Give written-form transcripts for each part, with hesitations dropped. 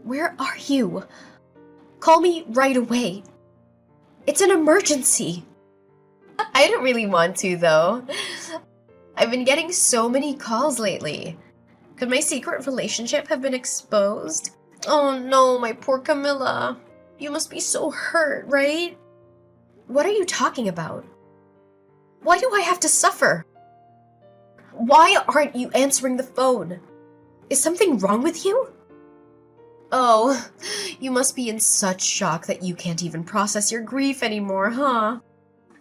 Where are you? Call me right away. It's an emergency. I don't really want to, though. I've been getting so many calls lately. Could my secret relationship have been exposed? Oh no, my poor Camilla. You must be so hurt, right? What are you talking about? Why do I have to suffer? Why aren't you answering the phone? Is something wrong with you? Oh, you must be in such shock that you can't even process your grief anymore, huh?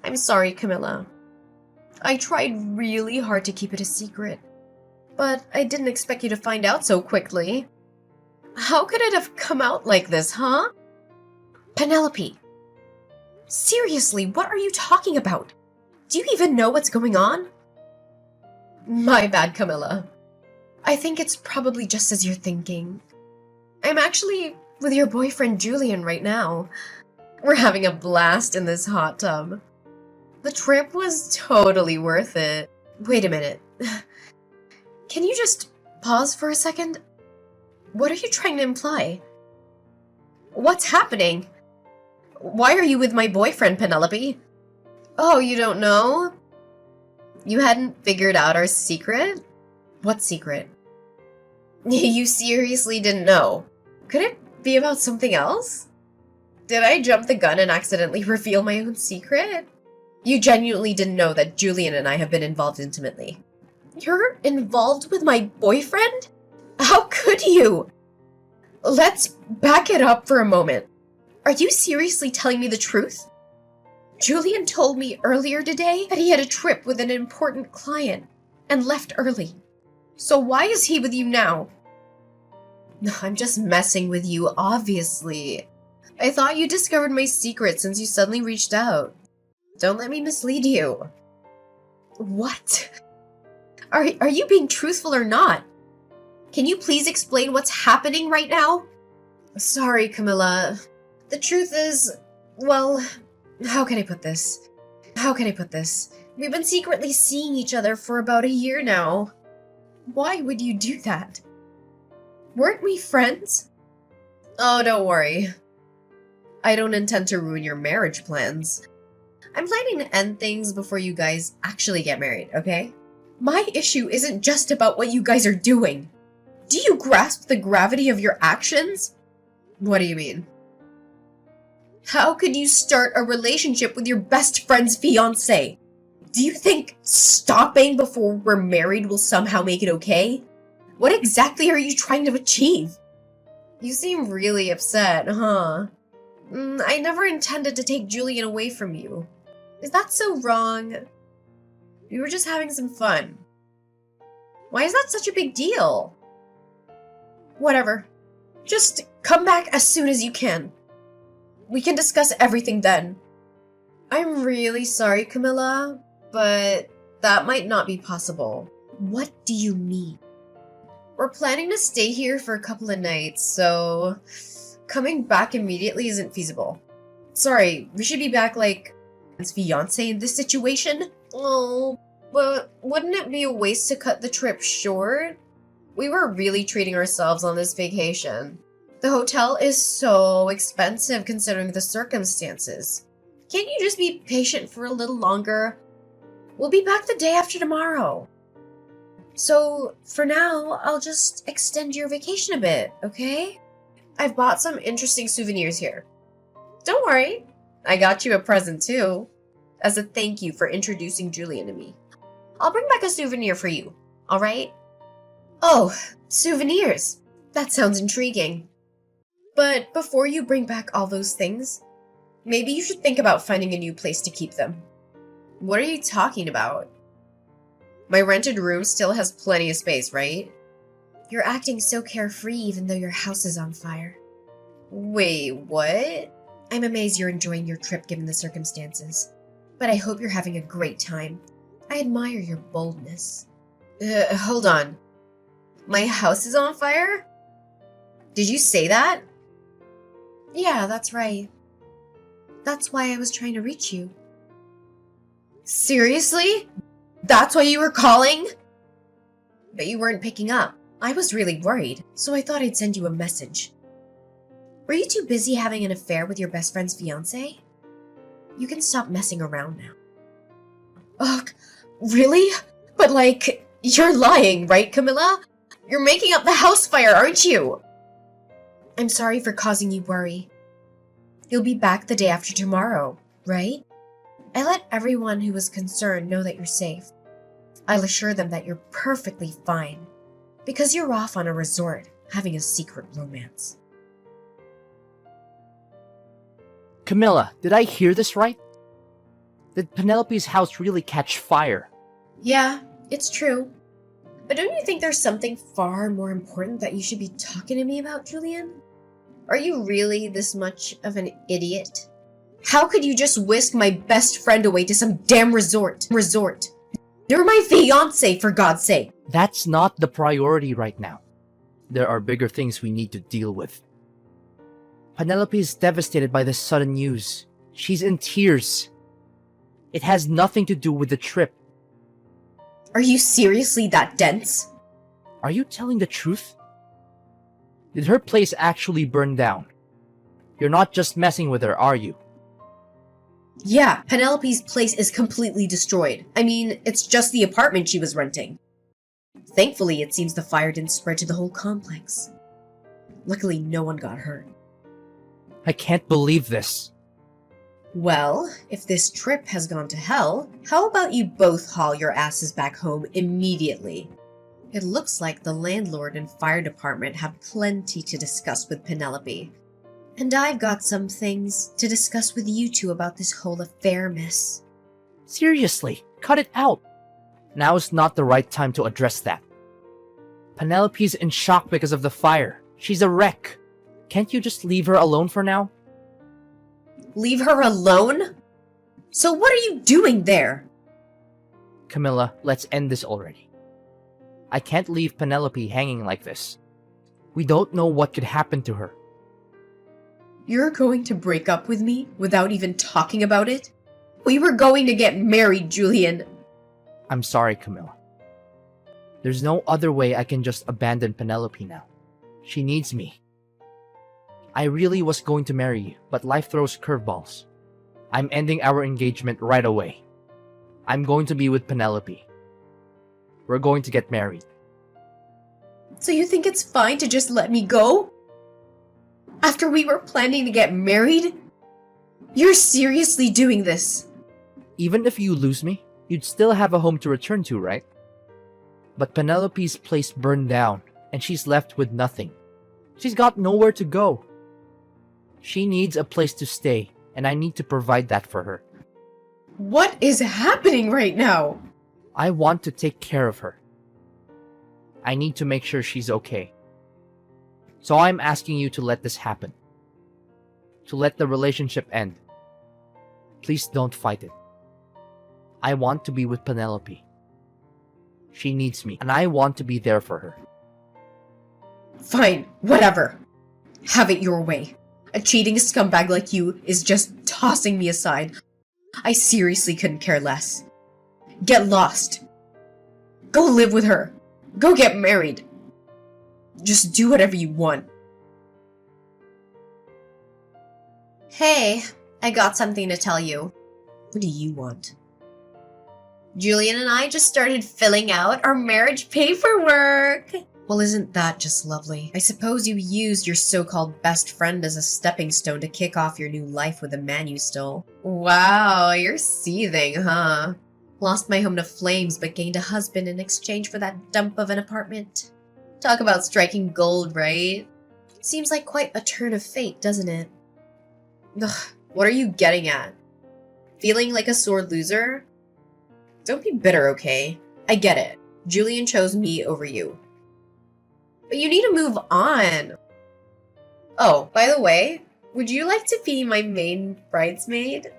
I'm sorry, Camilla. I tried really hard to keep it a secret, but I didn't expect you to find out so quickly. How could it have come out like this, huh? Penelope, seriously, what are you talking about? Do you even know what's going on? My bad, Camilla. I think it's probably just as you're thinking. I'm actually with your boyfriend Julian right now. We're having a blast in this hot tub. The trip was totally worth it. Wait a minute. Can you just pause for a second? What are you trying to imply? What's happening? Why are you with my boyfriend, Penelope? Oh, you don't know? You hadn't figured out our secret? What secret? You seriously didn't know? Could it be about something else? Did I jump the gun and accidentally reveal my own secret? You genuinely didn't know that Julian and I have been involved intimately. You're involved with my boyfriend? How could you? Let's back it up for a moment. Are you seriously telling me the truth? Julian told me earlier today that he had a trip with an important client and left early. So why is he with you now? I'm just messing with you, obviously. I thought you discovered my secret since you suddenly reached out. Don't let me mislead you. What? Are you being truthful or not? Can you please explain what's happening right now? Sorry, Camilla. The truth is, well, how can I put this? We've been secretly seeing each other for about a year now. Why would you do that? Weren't we friends? Oh, don't worry. I don't intend to ruin your marriage plans. I'm planning to end things before you guys actually get married, okay? My issue isn't just about what you guys are doing. Do you grasp the gravity of your actions? What do you mean? How could you start a relationship with your best friend's fiancé? Do you think stopping before we're married will somehow make it okay? What exactly are you trying to achieve? You seem really upset, huh? I never intended to take Julian away from you. Is that so wrong? We were just having some fun. Why is that such a big deal? Whatever. Just come back as soon as you can. We can discuss everything then. I'm really sorry, Camilla, but that might not be possible. What do you mean? We're planning to stay here for a couple of nights, so coming back immediately isn't feasible. Sorry, we should be back like his fiancé in this situation? Oh, but wouldn't it be a waste to cut the trip short? We were really treating ourselves on this vacation. The hotel is so expensive considering the circumstances. Can't you just be patient for a little longer? We'll be back the day after tomorrow. So, for now, I'll just extend your vacation a bit, okay? I've bought some interesting souvenirs here. Don't worry, I got you a present too, as a thank you for introducing Julian to me. I'll bring back a souvenir for you, alright? Oh, souvenirs! That sounds intriguing. But before you bring back all those things, maybe you should think about finding a new place to keep them. What are you talking about? My rented room still has plenty of space, right? You're acting so carefree even though your house is on fire. Wait, what? I'm amazed you're enjoying your trip given the circumstances. But I hope you're having a great time. I admire your boldness. Hold on. My house is on fire? Did you say that? Yeah, that's right. That's why I was trying to reach you. Seriously? That's why you were calling? but you weren't picking up. I was really worried, so I thought I'd send you a message. Were you too busy having an affair with your best friend's fiancé? You can stop messing around now. Ugh, really? But you're lying, right, Camilla? You're making up the house fire, aren't you? I'm sorry for causing you worry. You'll be back the day after tomorrow, right? I let everyone who was concerned know that you're safe. I'll assure them that you're perfectly fine, because you're off on a resort, having a secret romance. Camilla, did I hear this right? Did Penelope's house really catch fire? Yeah, it's true. But don't you think there's something far more important that you should be talking to me about, Julian? Are you really this much of an idiot? How could you just whisk my best friend away to some damn resort? You're my fiancé, for God's sake! That's not the priority right now. There are bigger things we need to deal with. Penelope is devastated by this sudden news. She's in tears. It has nothing to do with the trip. Are you seriously that dense? Are you telling the truth? Did her place actually burn down? You're not just messing with her, are you? Yeah, Penelope's place is completely destroyed. I mean, it's just the apartment she was renting. Thankfully, it seems the fire didn't spread to the whole complex. Luckily, no one got hurt. I can't believe this. Well, if this trip has gone to hell, how about you both haul your asses back home immediately? It looks like the landlord and fire department have plenty to discuss with Penelope. And I've got some things to discuss with you two about this whole affair, miss. Seriously, cut it out. Now is not the right time to address that. Penelope's in shock because of the fire. She's a wreck. Can't you just leave her alone for now? Leave her alone? So what are you doing there? Camilla, let's end this already. I can't leave Penelope hanging like this. We don't know what could happen to her. You're going to break up with me without even talking about it? We were going to get married, Julian. I'm sorry, Camilla. There's no other way I can just abandon Penelope now. She needs me. I really was going to marry you, but life throws curveballs. I'm ending our engagement right away. I'm going to be with Penelope. We're going to get married. So you think it's fine to just let me go? After we were planning to get married? You're seriously doing this? Even if you lose me, you'd still have a home to return to, right? But Penelope's place burned down, and she's left with nothing. She's got nowhere to go. She needs a place to stay, and I need to provide that for her. What is happening right now? I want to take care of her. I need to make sure she's okay. So I'm asking you to let this happen. To let the relationship end. Please don't fight it. I want to be with Penelope. She needs me, and I want to be there for her. Fine, whatever. Have it your way. A cheating scumbag like you is just tossing me aside. I seriously couldn't care less. Get lost. Go live with her. Go get married. Just do whatever you want. Hey, I got something to tell you. What do you want? Julian and I just started filling out our marriage paperwork. Well, isn't that just lovely? I suppose you used your so-called best friend as a stepping stone to kick off your new life with a man you stole. Wow, you're seething, huh? Lost my home to flames but gained a husband in exchange for that dump of an apartment. Talk about striking gold, right? Seems like quite a turn of fate, doesn't it? Ugh, what are you getting at? Feeling like a sore loser? Don't be bitter, okay? I get it. Julian chose me over you. But you need to move on. Oh, by the way, would you like to be my main bridesmaid?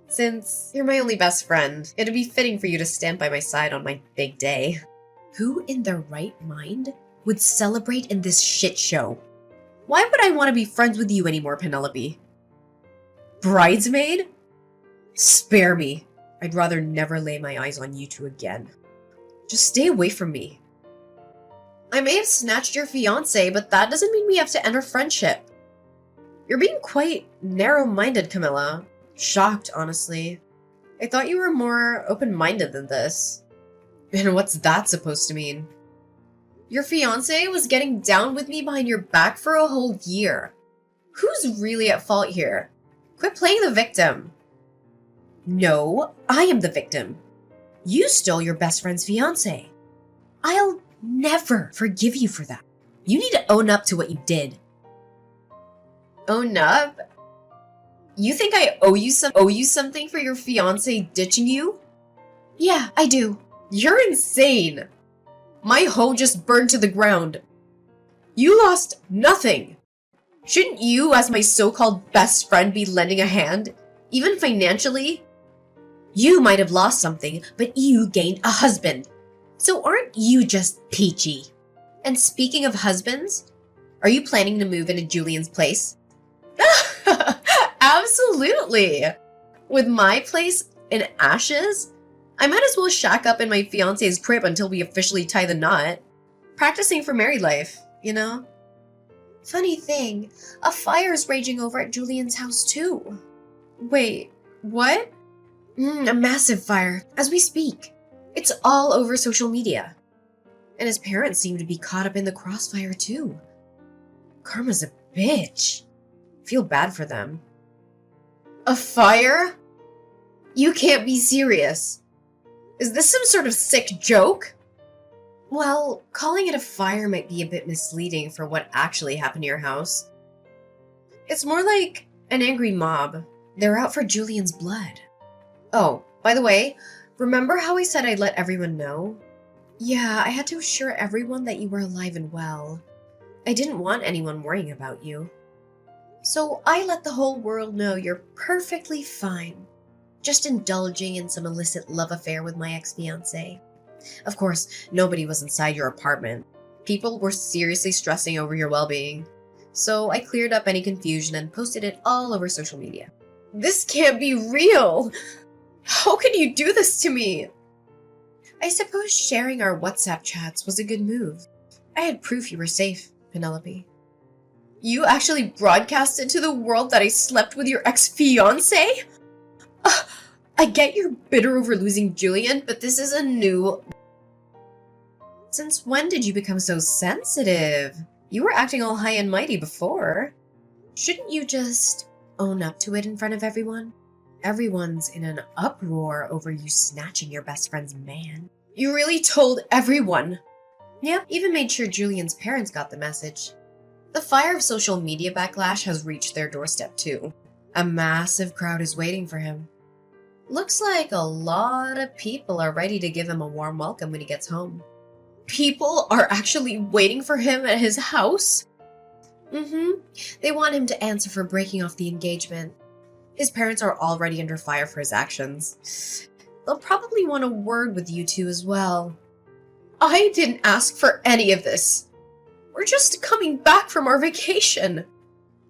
Since you're my only best friend, it'd be fitting for you to stand by my side on my big day. Who in their right mind would celebrate in this shit show? Why would I want to be friends with you anymore, Penelope? Bridesmaid? Spare me. I'd rather never lay my eyes on you two again. Just stay away from me. I may have snatched your fiance, but that doesn't mean we have to end our friendship. You're being quite narrow-minded, Camilla. Shocked, honestly. I thought you were more open-minded than this. And what's that supposed to mean? Your fiance was getting down with me behind your back for a whole year. Who's really at fault here? Quit playing the victim. No, I am the victim. You stole your best friend's fiance. I'll never forgive you for that. You need to own up to what you did. Own up? You think I owe you something for your fiance ditching you? Yeah, I do. You're insane. My home just burned to the ground. You lost nothing. Shouldn't you, as my so-called best friend, be lending a hand, even financially? You might have lost something, but you gained a husband. So aren't you just peachy? And speaking of husbands, are you planning to move into Julian's place? Absolutely! With my place in ashes, I might as well shack up in my fiance's crib until we officially tie the knot. Practicing for married life, you know? Funny thing, a fire's raging over at Julian's house too. Wait, what? A massive fire, as we speak. It's all over social media. And his parents seem to be caught up in the crossfire too. Karma's a bitch. Feel bad for them. A fire? You can't be serious. Is this some sort of sick joke? Well, calling it a fire might be a bit misleading for what actually happened to your house. It's more like an angry mob. They're out for Julian's blood. Oh, by the way, remember how I said I'd let everyone know? Yeah, I had to assure everyone that you were alive and well. I didn't want anyone worrying about you. So I let the whole world know you're perfectly fine. Just indulging in some illicit love affair with my ex-fiancé. Of course, nobody was inside your apartment. People were seriously stressing over your well-being. So I cleared up any confusion and posted it all over social media. This can't be real! How can you do this to me? I suppose sharing our WhatsApp chats was a good move. I had proof you were safe, Penelope. You actually broadcasted to the world that I slept with your ex-fiancé? I get you're bitter over losing Julian, but this is a new... Since when did you become so sensitive? You were acting all high and mighty before. Shouldn't you just own up to it in front of everyone? Everyone's in an uproar over you snatching your best friend's man. You really told everyone. Yeah, even made sure Julian's parents got the message. The fire of social media backlash has reached their doorstep too. A massive crowd is waiting for him. Looks like a lot of people are ready to give him a warm welcome when he gets home. People are actually waiting for him at his house? They want him to answer for breaking off the engagement. His parents are already under fire for his actions. They'll probably want a word with you two as well. I didn't ask for any of this. We're just coming back from our vacation.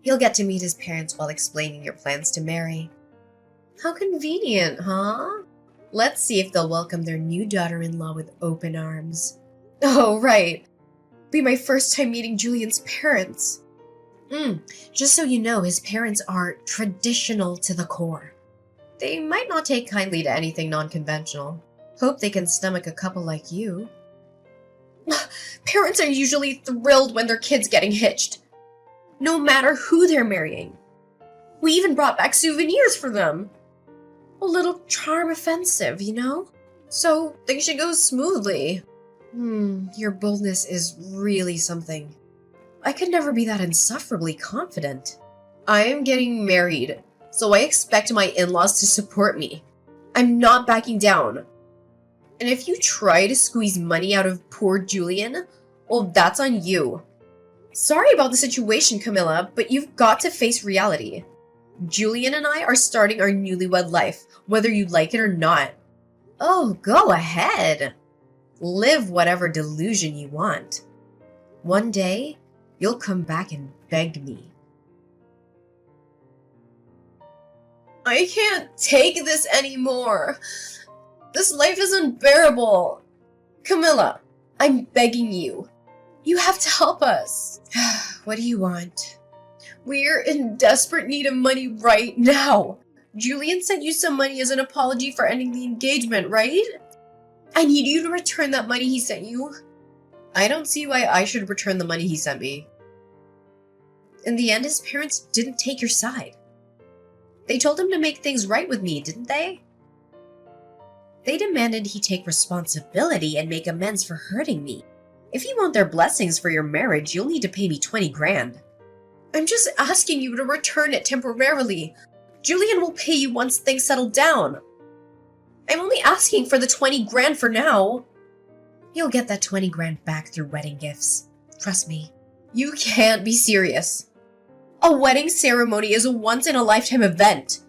You'll get to meet his parents while explaining your plans to marry. How convenient, huh? Let's see if they'll welcome their new daughter-in-law with open arms. Oh, right. Be my first time meeting Julian's parents. Just so you know, his parents are traditional to the core. They might not take kindly to anything non-conventional. Hope they can stomach a couple like you. Parents are usually thrilled when their kid's getting hitched. No matter who they're marrying. We even brought back souvenirs for them. A little charm offensive, you know? So things should go smoothly. Your boldness is really something. I could never be that insufferably confident. I am getting married, so I expect my in-laws to support me. I'm not backing down. And if you try to squeeze money out of poor Julian, well, that's on you. Sorry about the situation, Camilla, but you've got to face reality. Julian and I are starting our newlywed life, whether you like it or not. Oh, go ahead. Live whatever delusion you want. One day, you'll come back and beg me. I can't take this anymore. This life is unbearable. Camilla, I'm begging you. You have to help us. What do you want? We're in desperate need of money right now. Julian sent you some money as an apology for ending the engagement, right? I need you to return that money he sent you. I don't see why I should return the money he sent me. In the end, his parents didn't take your side. They told him to make things right with me, didn't they? They demanded he take responsibility and make amends for hurting me. If you want their blessings for your marriage, you'll need to pay me 20 grand. I'm just asking you to return it temporarily. Julian will pay you once things settle down. I'm only asking for the 20 grand for now. You'll get that 20 grand back through wedding gifts. Trust me. You can't be serious. A wedding ceremony is a once-in-a-lifetime event.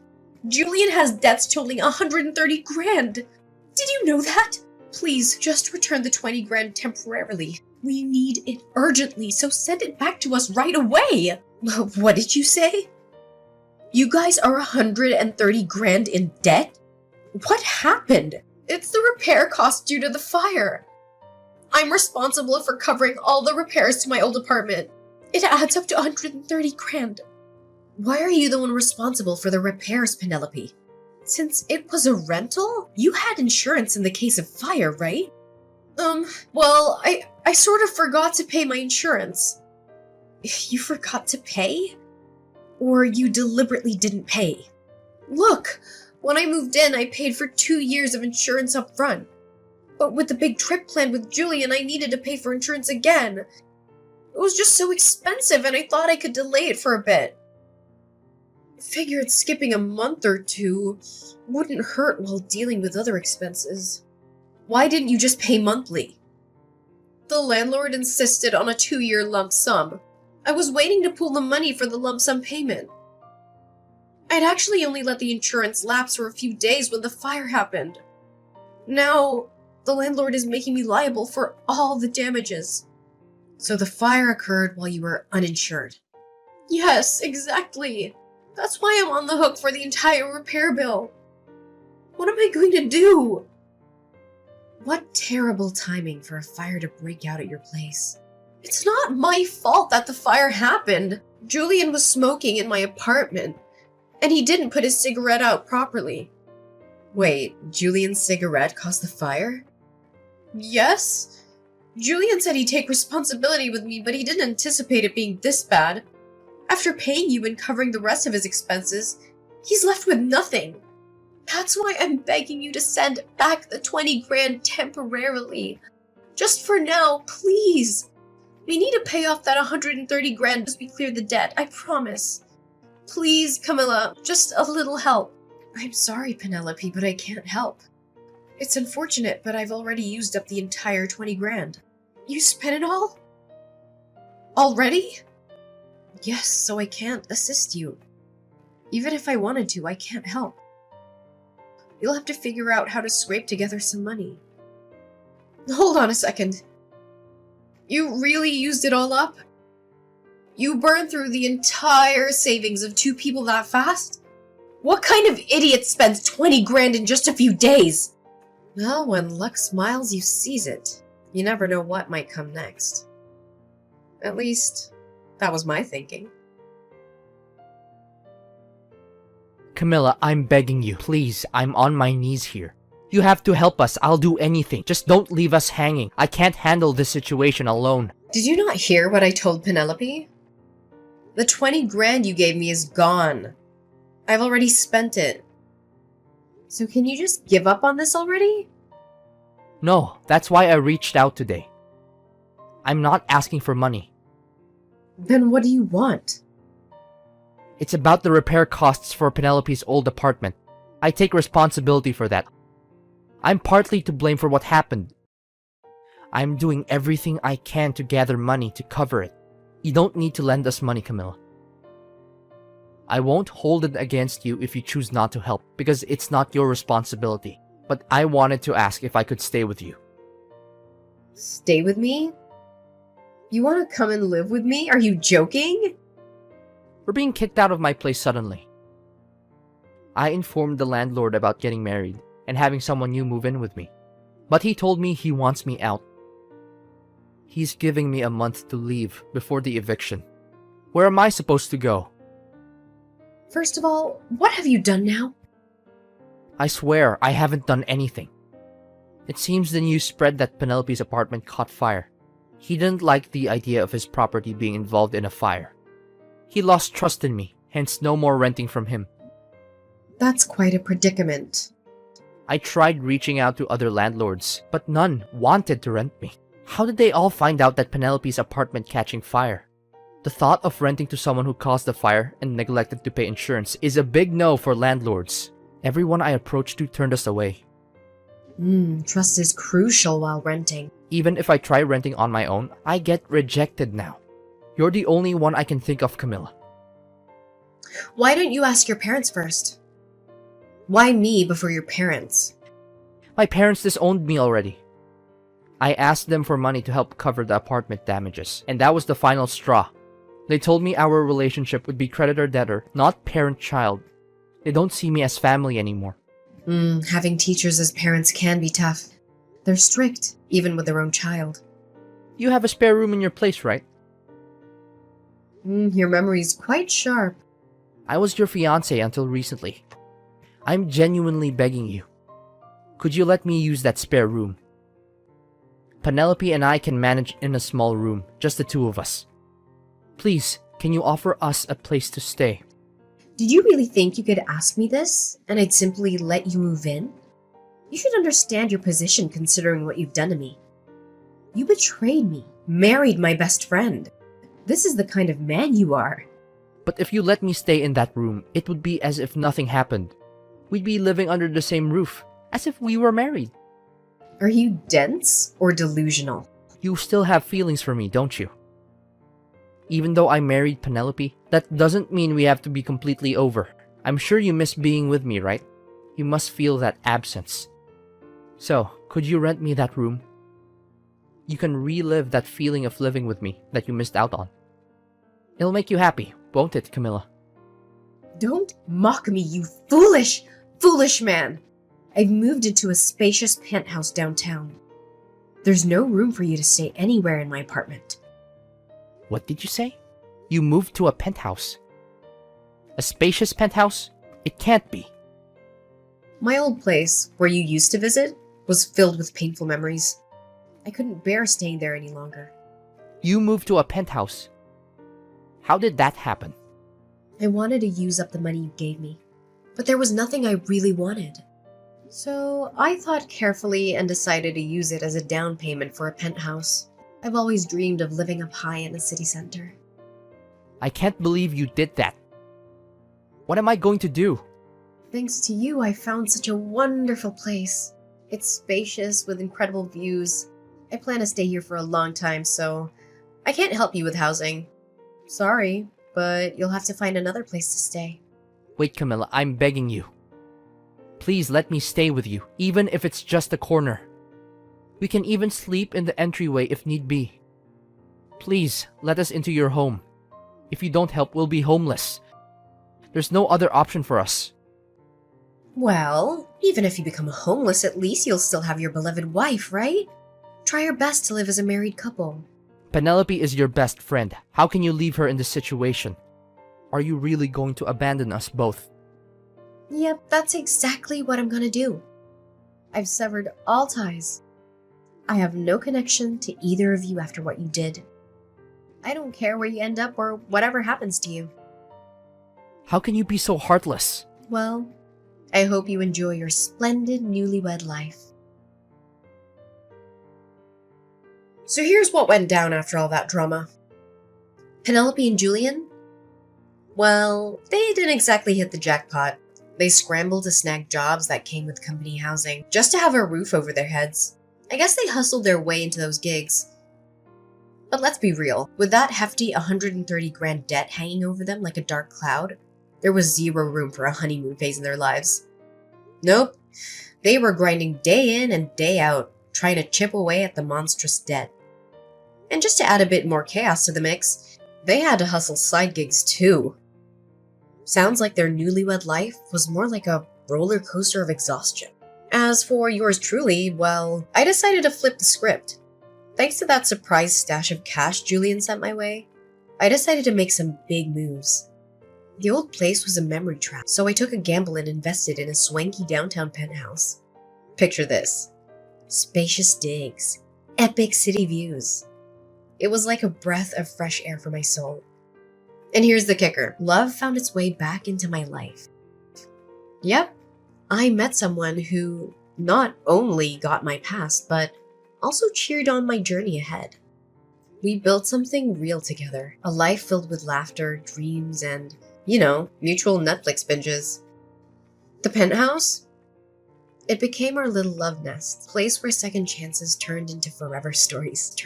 Julian has debts totaling 130 grand. Did you know that? Please, just return the 20 grand temporarily. We need it urgently, so send it back to us right away. What did you say? You guys are 130 grand in debt? What happened? It's the repair cost due to the fire. I'm responsible for covering all the repairs to my old apartment. It adds up to 130 grand. Why are you the one responsible for the repairs, Penelope? Since it was a rental, you had insurance in the case of fire, right? Well, I sort of forgot to pay my insurance. You forgot to pay? Or you deliberately didn't pay? Look, when I moved in, I paid for 2 years of insurance up front. But with the big trip planned with Julian, I needed to pay for insurance again. It was just so expensive, and I thought I could delay it for a bit. Figured skipping a month or two wouldn't hurt while dealing with other expenses. Why didn't you just pay monthly? The landlord insisted on a 2-year lump sum. I was waiting to pull the money for the lump sum payment. I'd actually only let the insurance lapse for a few days when the fire happened. Now, the landlord is making me liable for all the damages. So the fire occurred while you were uninsured. Yes, exactly. That's why I'm on the hook for the entire repair bill. What am I going to do? What terrible timing for a fire to break out at your place. It's not my fault that the fire happened. Julian was smoking in my apartment, and he didn't put his cigarette out properly. Wait, Julian's cigarette caused the fire? Yes. Julian said he'd take responsibility with me, but he didn't anticipate it being this bad. After paying you and covering the rest of his expenses, he's left with nothing. That's why I'm begging you to send back the 20 grand temporarily. Just for now, please. We need to pay off that 130 grand as we clear the debt, I promise. Please, Camilla, just a little help. I'm sorry, Penelope, but I can't help. It's unfortunate, but I've already used up the entire 20 grand. You spent it all? Already? Yes, so I can't assist you. Even if I wanted to, I can't help. You'll have to figure out how to scrape together some money. Hold on a second. You really used it all up? You burned through the entire savings of 2 people that fast? What kind of idiot spends 20 grand in just a few days? Well, when luck smiles, you seize it. You never know what might come next. At least, that was my thinking. Camilla, I'm begging you. Please, I'm on my knees here. You have to help us. I'll do anything. Just don't leave us hanging. I can't handle this situation alone. Did you not hear what I told Penelope? The 20 grand you gave me is gone. I've already spent it. So can you just give up on this already? No, that's why I reached out today. I'm not asking for money. Then what do you want? It's about the repair costs for Penelope's old apartment. I take responsibility for that. I'm partly to blame for what happened. I'm doing everything I can to gather money to cover it. You don't need to lend us money, Camilla. I won't hold it against you if you choose not to help, because it's not your responsibility. But I wanted to ask if I could stay with you. Stay with me? You want to come and live with me? Are you joking? We're being kicked out of my place suddenly. I informed the landlord about getting married and having someone new move in with me. But he told me he wants me out. He's giving me a month to leave before the eviction. Where am I supposed to go? First of all, what have you done now? I swear, I haven't done anything. It seems the news spread that Penelope's apartment caught fire. He didn't like the idea of his property being involved in a fire. He lost trust in me, hence no more renting from him. That's quite a predicament. I tried reaching out to other landlords, but none wanted to rent me. How did they all find out that Penelope's apartment catching fire? The thought of renting to someone who caused the fire and neglected to pay insurance is a big no for landlords. Everyone I approached to turned us away. Trust is crucial while renting. Even if I try renting on my own, I get rejected now. You're the only one I can think of, Camilla. Why don't you ask your parents first? Why me before your parents? My parents disowned me already. I asked them for money to help cover the apartment damages, and that was the final straw. They told me our relationship would be creditor-debtor, not parent-child. They don't see me as family anymore. Having teachers as parents can be tough. They're strict, even with their own child. You have a spare room in your place, right? Your memory's quite sharp. I was your fiancé until recently. I'm genuinely begging you. Could you let me use that spare room? Penelope and I can manage in a small room, just the two of us. Please, can you offer us a place to stay? Did you really think you could ask me this, and I'd simply let you move in? You should understand your position considering what you've done to me. You betrayed me, married my best friend. This is the kind of man you are. But if you let me stay in that room, it would be as if nothing happened. We'd be living under the same roof, as if we were married. Are you dense or delusional? You still have feelings for me, don't you? Even though I married Penelope, that doesn't mean we have to be completely over. I'm sure you miss being with me, right? You must feel that absence. So, could you rent me that room? You can relive that feeling of living with me that you missed out on. It'll make you happy, won't it, Camilla? Don't mock me, you foolish, foolish man! I've moved into a spacious penthouse downtown. There's no room for you to stay anywhere in my apartment. What did you say? You moved to a penthouse? A spacious penthouse? It can't be. My old place, where you used to visit, was filled with painful memories. I couldn't bear staying there any longer. You moved to a penthouse? How did that happen? I wanted to use up the money you gave me, but there was nothing I really wanted. So I thought carefully and decided to use it as a down payment for a penthouse. I've always dreamed of living up high in the city center. I can't believe you did that. What am I going to do? Thanks to you, I found such a wonderful place. It's spacious with incredible views. I plan to stay here for a long time, so I can't help you with housing. Sorry, but you'll have to find another place to stay. Wait, Camilla, I'm begging you. Please let me stay with you, even if it's just a corner. We can even sleep in the entryway if need be. Please, let us into your home. If you don't help, we'll be homeless. There's no other option for us. Well, even if you become homeless, at least you'll still have your beloved wife, right? Try your best to live as a married couple. Penelope is your best friend. How can you leave her in this situation? Are you really going to abandon us both? Yep, that's exactly what I'm gonna do. I've severed all ties. I have no connection to either of you after what you did. I don't care where you end up or whatever happens to you. How can you be so heartless? Well, I hope you enjoy your splendid newlywed life. So here's what went down after all that drama. Penelope and Julian? Well, they didn't exactly hit the jackpot. They scrambled to snag jobs that came with company housing, just to have a roof over their heads. I guess they hustled their way into those gigs. But let's be real, with that hefty 130 grand debt hanging over them like a dark cloud, there was zero room for a honeymoon phase in their lives. Nope, they were grinding day in and day out, trying to chip away at the monstrous debt. And just to add a bit more chaos to the mix, they had to hustle side gigs too. Sounds like their newlywed life was more like a roller coaster of exhaustion. As for yours truly, well, I decided to flip the script. Thanks to that surprise stash of cash Julian sent my way, I decided to make some big moves. The old place was a memory trap, so I took a gamble and invested in a swanky downtown penthouse. Picture this: spacious digs, epic city views. It was like a breath of fresh air for my soul. And here's the kicker: love found its way back into my life. Yep, I met someone who not only got my past, but also cheered on my journey ahead. We built something real together, a life filled with laughter, dreams, and, mutual Netflix binges. The penthouse? It became our little love nest, a place where second chances turned into forever stories.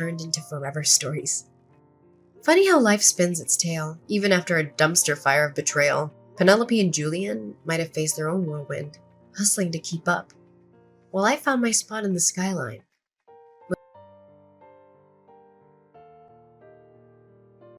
Funny how life spins its tail, even after a dumpster fire of betrayal. Penelope and Julian might have faced their own whirlwind, hustling to keep up, while I found my spot in the skyline,